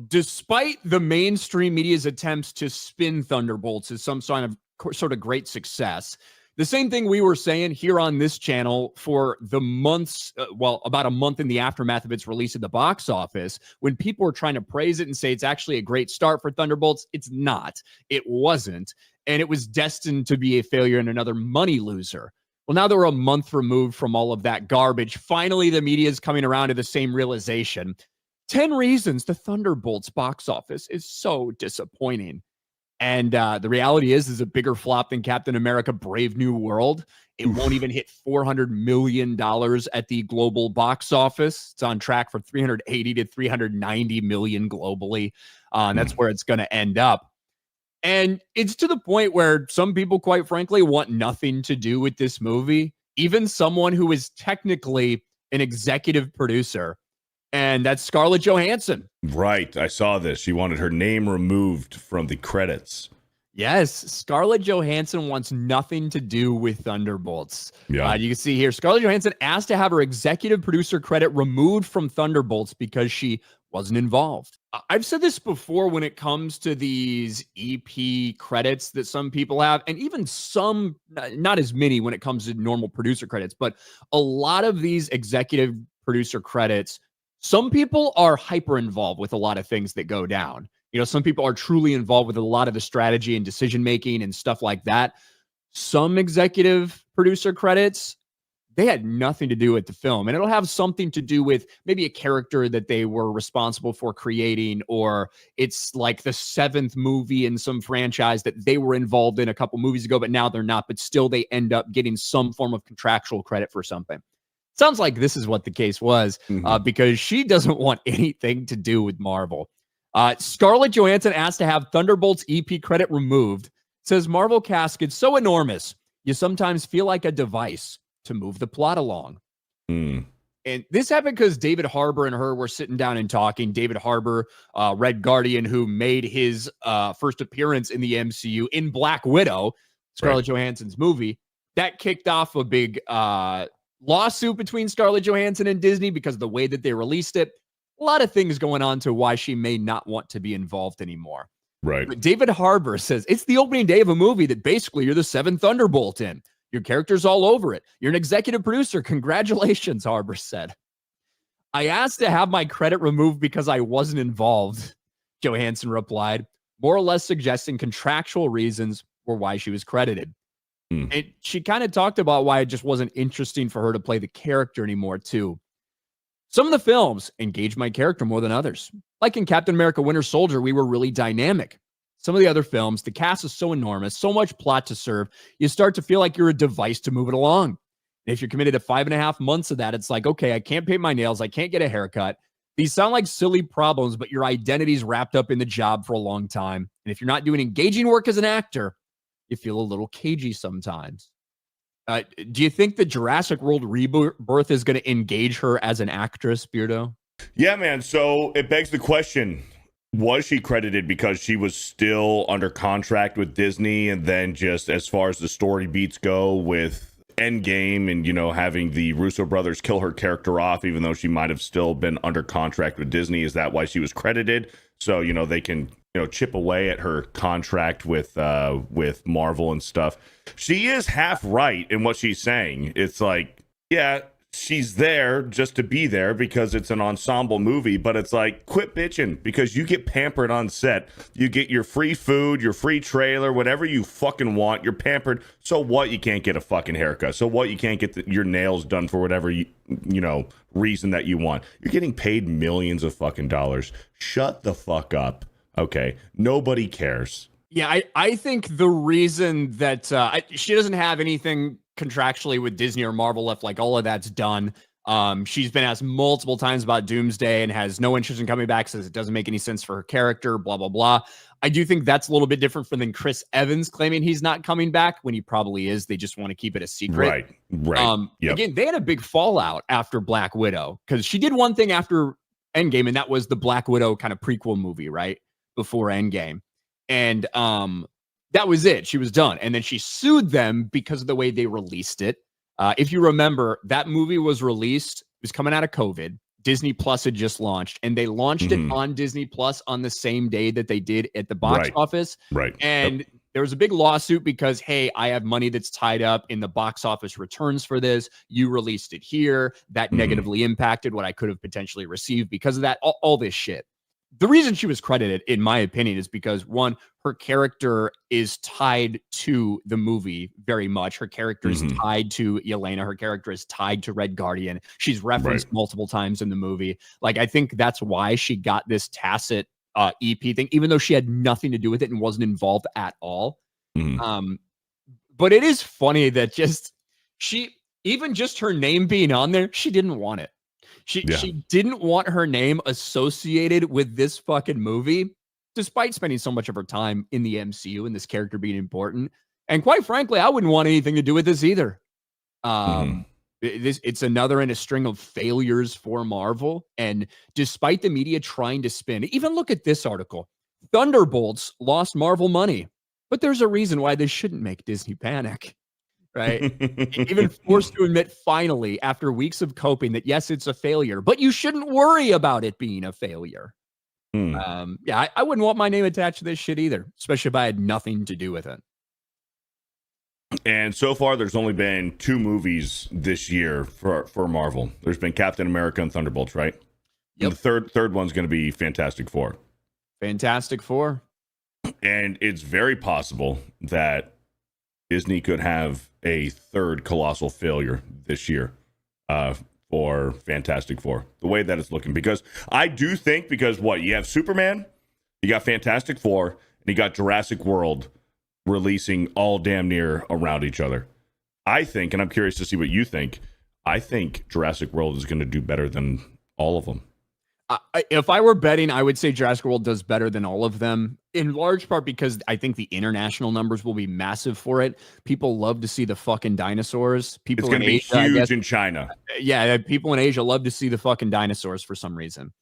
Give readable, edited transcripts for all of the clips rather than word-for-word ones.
despite the mainstream media's attempts to spin Thunderbolts as some sort of great success, the same thing we were saying here on this channel for the months, about a month in the aftermath of its release at the box office, when people were trying to praise it and say it's actually a great start for Thunderbolts. It's not. It wasn't. And it was destined to be a failure and another money loser. Well, now that we're a month removed from all of that garbage, finally the media is coming around to the same realization. 10 reasons the Thunderbolts box office is so disappointing. And the reality is a bigger flop than Captain America Brave New World. It won't even hit $400 million at the global box office. It's on track for 380 to 390 million globally. That's where it's going to end up. And it's to the point where some people, quite frankly, want nothing to do with this movie. Even someone who is technically an executive producer. And that's Scarlett Johansson. Right. I saw this. She wanted her name removed from the credits. Yes. Scarlett Johansson wants nothing to do with Thunderbolts. Yeah. You can see here, Scarlett Johansson asked to have her executive producer credit removed from Thunderbolts because she wasn't involved. I've said this before when it comes to these EP credits that some people have, and even some, not as many when it comes to normal producer credits, but a lot of these executive producer credits, some people are hyper involved with a lot of things that go down. You know, some people are truly involved with a lot of the strategy and decision making and stuff like that. Some executive producer credits, they had nothing to do with the film, and it'll have something to do with maybe a character that they were responsible for creating, or it's like the 7th movie in some franchise that they were involved in a couple movies ago, but now they're not, but still they end up getting some form of contractual credit for something. Sounds like this is what the case was, because she doesn't want anything to do with Marvel. Scarlett Johansson asked to have Thunderbolts EP credit removed. Says Marvel cast gets so enormous, you sometimes feel like a device to move the plot along. And this happened because David Harbour and her were sitting down and talking. David Harbour, Red Guardian, who made his first appearance in the MCU in Black Widow, Scarlett Johansson's movie. That kicked off a big lawsuit between Scarlett Johansson and Disney because of the way that they released it. A lot of things going on to why she may not want to be involved anymore. Right. But David Harbour says it's the opening day of a movie that basically you're the 7th Thunderbolt in. Your character's all over it. You're an executive producer. Congratulations, Harbour said. I asked to have my credit removed because I wasn't involved, Johansson replied, more or less suggesting contractual reasons were why she was credited. And she kind of talked about why it just wasn't interesting for her to play the character anymore, too. Some of the films engaged my character more than others. Like in Captain America Winter Soldier, we were really dynamic. Some of the other films, the cast is so enormous, so much plot to serve, you start to feel like you're a device to move it along. And if you're committed to 5.5 months of that, it's like, okay, I can't paint my nails, I can't get a haircut. These sound like silly problems, but your identity's wrapped up in the job for a long time. And if you're not doing engaging work as an actor, you feel a little cagey sometimes. Do you think the Jurassic World Rebirth is going to engage her as an actress, Beardo? Yeah, man. So it begs the question, was she credited because she was still under contract with Disney? And then just as far as the story beats go with Endgame and, you know, having the Russo brothers kill her character off, even though she might have still been under contract with Disney, is that why she was credited? So, you know, they can, you know, chip away at her contract with Marvel and stuff. She is half right in what she's saying. It's like, yeah, she's there just to be there because it's an ensemble movie, but it's like, quit bitching, because you get pampered on set. You get your free food, your free trailer, whatever you fucking want. You're pampered. So what? You can't get a fucking haircut. So what? You can't get your nails done for whatever you know, reason that you want. You're getting paid millions of fucking dollars. Shut the fuck up. Okay. Nobody cares. Yeah, I think the reason that she doesn't have anything contractually with Disney or Marvel left, like all of that's done. She's been asked multiple times about Doomsday and has no interest in coming back, says it doesn't make any sense for her character, blah, blah, blah. I do think that's a little bit different than Chris Evans claiming he's not coming back when he probably is. They just want to keep it a secret. Right. Again, they had a big fallout after Black Widow because she did one thing after Endgame, and that was the Black Widow kind of prequel movie, right? Before Endgame. And that was it. She was done. And then she sued them because of the way they released it. If you remember, that movie was released, it was coming out of COVID. Disney Plus had just launched, and they launched it on Disney Plus on the same day that they did at the box office. Right. And there was a big lawsuit because, hey, I have money that's tied up in the box office returns for this. You released it here. That negatively impacted what I could have potentially received because of that, all this shit. The reason she was credited, in my opinion, is because, one, her character is tied to the movie very much. Her character is tied to Yelena. Her character is tied to Red Guardian. She's referenced multiple times in the movie. Like, I think that's why she got this tacit EP thing, even though she had nothing to do with it and wasn't involved at all. But it is funny that even just her name being on there, she didn't want it. She didn't want her name associated with this fucking movie, despite spending so much of her time in the MCU and this character being important. And quite frankly, I wouldn't want anything to do with this either. It's another in a string of failures for Marvel. And despite the media trying to spin, even look at this article. Thunderbolts lost Marvel money, but there's a reason why this shouldn't make Disney panic. Right? Even forced to admit finally, after weeks of coping, that yes, it's a failure, but you shouldn't worry about it being a failure. I wouldn't want my name attached to this shit either, especially if I had nothing to do with it. And so far, there's only been 2 movies this year for Marvel. There's been Captain America and Thunderbolts, right? Yep. And the third one's going to be Fantastic Four. Fantastic Four. And it's very possible that Disney could have a third colossal failure this year for Fantastic Four, the way that it's looking. Because I do think, you have Superman, you got Fantastic Four, and you got Jurassic World releasing all damn near around each other. I think, and I'm curious to see what you think, I think Jurassic World is going to do better than all of them. If I were betting, I would say Jurassic World does better than all of them, in large part because I think the international numbers will be massive for it. People love to see the fucking dinosaurs. It's going to be huge in China. Yeah, people in Asia love to see the fucking dinosaurs for some reason.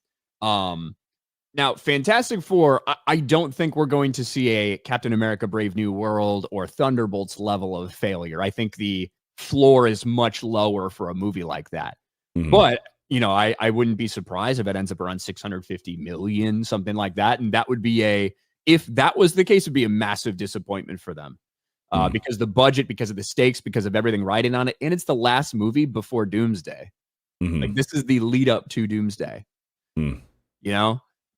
Now, Fantastic Four, I don't think we're going to see a Captain America Brave New World or Thunderbolts level of failure. I think the floor is much lower for a movie like that. But I wouldn't be surprised if it ends up around 650 million, something like that. And that would be if that was the case, it'd be a massive disappointment for them because the budget, because of the stakes, because of everything riding on it. And it's the last movie before Doomsday. Like, this is the lead up to Doomsday.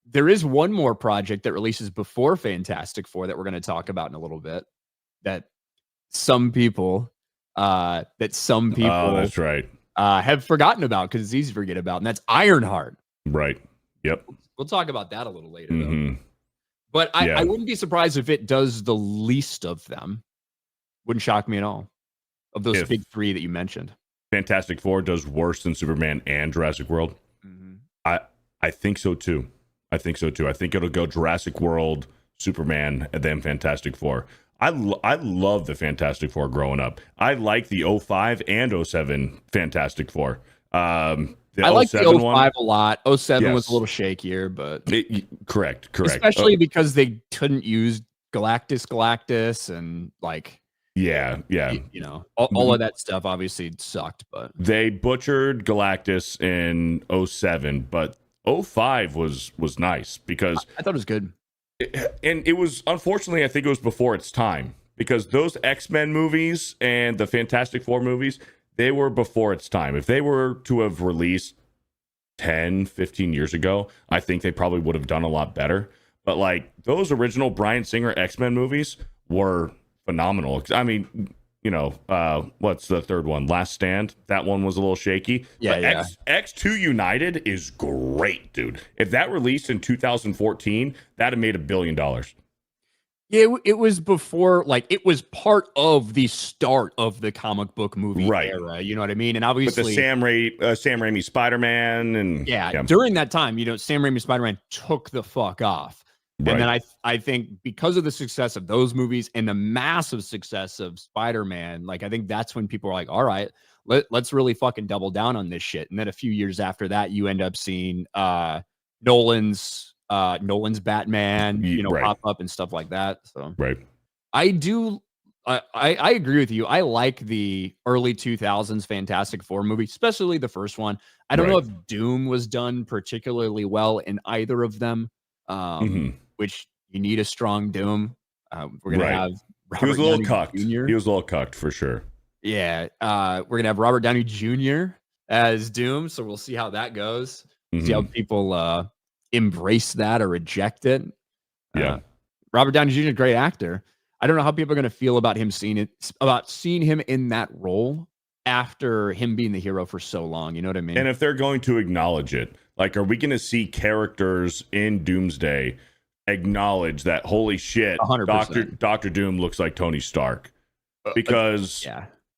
There is one more project that releases before Fantastic Four that we're going to talk about in a little bit that some people, oh, that's right. Have forgotten about because it's easy to forget about, and that's Ironheart. Right. Yep. We'll talk about that a little later, though. But I wouldn't be surprised if it does the least of them. Wouldn't shock me at all. Of those big 3 that you mentioned. Fantastic Four does worse than Superman and Jurassic World. I think so, too. I think it'll go Jurassic World, Superman, and then Fantastic Four. I love the Fantastic Four growing up. I like the 05 and 07 Fantastic Four. I like the 05 a lot. 07 was a little shakier, but correct. Especially because they couldn't use Galactus and all of that stuff obviously sucked, but they butchered Galactus in 07, but 05 was nice because I thought it was good. And it was, unfortunately, I think it was before its time because those X-Men movies and the Fantastic Four movies, they were before its time. If they were to have released 10, 15 years ago, I think they probably would have done a lot better. But those original Bryan Singer X-Men movies were phenomenal. I mean, what's the third one? Last Stand. That one was a little shaky. Yeah. X2 United is great, dude. If that released in 2014, that'd have made $1 billion. Yeah, it was before, it was part of the start of the comic book movie era. You know what I mean? And obviously, with the Sam Raimi Spider-Man, and during that time, Sam Raimi Spider-Man took the fuck off. Right. And then I think because of the success of those movies and the massive success of Spider-Man, I think that's when people are like, all right, let's really fucking double down on this shit. And then a few years after that, you end up seeing Nolan's Batman, pop up and stuff like that. So I do I agree with you. I like the early 2000s Fantastic Four movie, especially the first one. I don't know if Doom was done particularly well in either of them, which you need a strong Doom. We're going to have He was Robert a little Downey cucked. Jr. He was a little cucked for sure. Yeah. We're going to have Robert Downey Jr. as Doom. So we'll see how that goes. See how people embrace that or reject it. Yeah. Robert Downey Jr. is a great actor. I don't know how people are going to feel about him seeing him in that role after him being the hero for so long. You know what I mean? And if they're going to acknowledge it, like, are we going to see characters in Doomsday acknowledge that, holy shit, 100%. Dr. Doom looks like Tony Stark? Because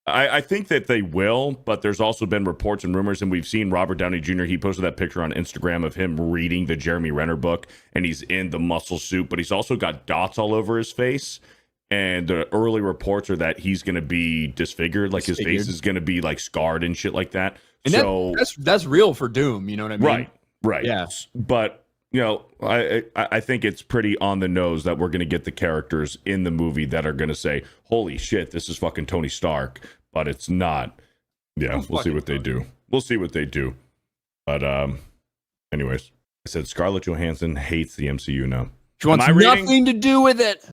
I think that they will, but there's also been reports and rumors, and we've seen Robert Downey Jr. He posted that picture on Instagram of him reading the Jeremy Renner book, and he's in the muscle suit, but he's also got dots all over his face. And the early reports are that he's going to be disfigured, like his face is going to be like scarred and shit like that. And so that's real for Doom. You know what I mean? Right. Yeah. But you know, I think it's pretty on the nose that we're going to get the characters in the movie that are going to say, "Holy shit, this is fucking Tony Stark," but it's not. Yeah, we'll see what they do. We'll see what they do. But anyways, I said Scarlett Johansson hates the MCU now. She wants nothing to do with it.